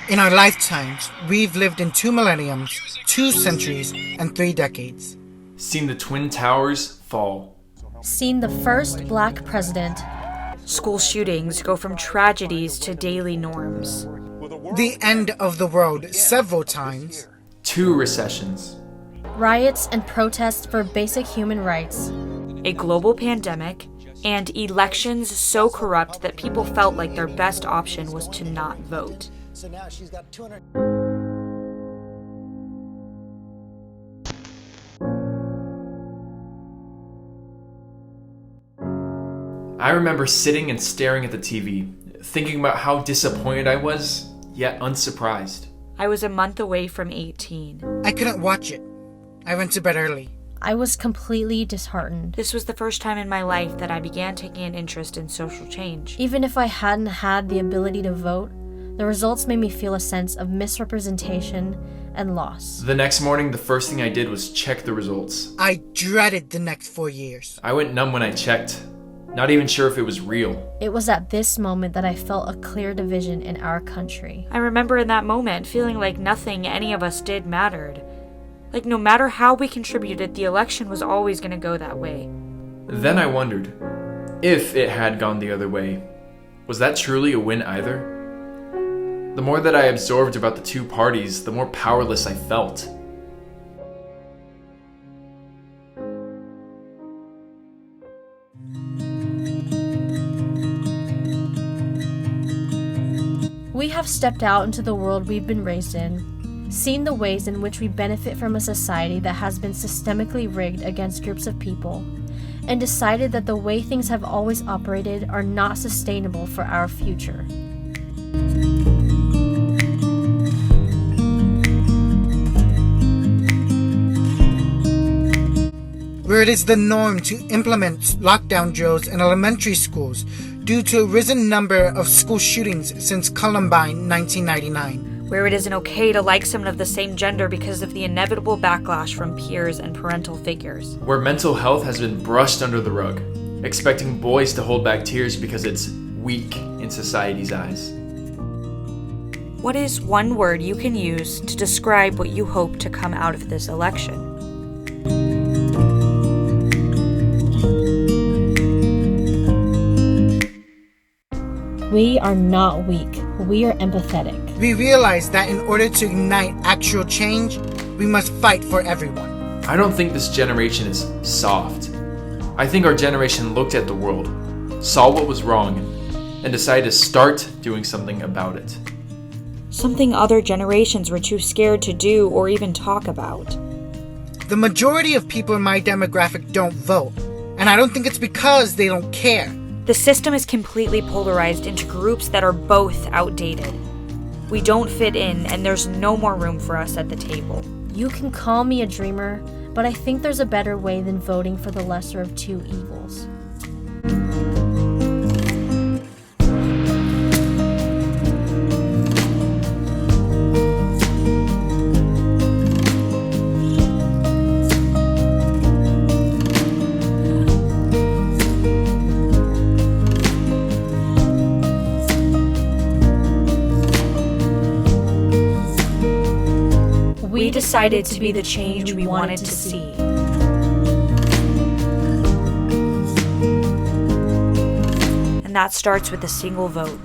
In our lifetimes, we've lived in 2 millenniums, 2 centuries, and 3 decades. Seen the Twin Towers fall. Seen the first black president. School shootings go from tragedies to daily norms. The end of the world several times. 2 recessions. Riots and protests for basic human rights. A global pandemic, and elections so corrupt that people felt like their best option was to not vote. So now she's got 200. I remember sitting and staring at the TV, thinking about how disappointed I was, yet unsurprised. I was a month away from 18. I couldn't watch it. I went to bed early. I was completely disheartened. This was the first time in my life that I began taking an interest in social change. Even if I hadn't had the ability to vote, the results made me feel a sense of misrepresentation and loss. The next morning, the first thing I did was check the results. I dreaded the next 4 years. I went numb when I checked, not even sure if it was real. It was at this moment that I felt a clear division in our country. I remember in that moment feeling like nothing any of us did mattered. Like no matter how we contributed, the election was always going to go that way. Then I wondered, if it had gone the other way, was that truly a win either? The more that I absorbed about the 2 parties, the more powerless I felt. We have stepped out into the world we've been raised in, seen the ways in which we benefit from a society that has been systemically rigged against groups of people, and decided that the way things have always operated are not sustainable for our future. Where it is the norm to implement lockdown drills in elementary schools due to a risen number of school shootings since Columbine 1999. Where it isn't okay to like someone of the same gender because of the inevitable backlash from peers and parental figures. Where mental health has been brushed under the rug, expecting boys to hold back tears because it's weak in society's eyes. What is one word you can use to describe what you hope to come out of this election? We are not weak. We are empathetic. We realize that in order to ignite actual change, we must fight for everyone. I don't think this generation is soft. I think our generation looked at the world, saw what was wrong, and decided to start doing something about it. Something other generations were too scared to do or even talk about. The majority of people in my demographic don't vote, and I don't think it's because they don't care. The system is completely polarized into groups that are both outdated. We don't fit in, and there's no more room for us at the table. You can call me a dreamer, but I think there's a better way than voting for the lesser of 2 evils. We decided to be the change we wanted to see. And that starts with a single vote.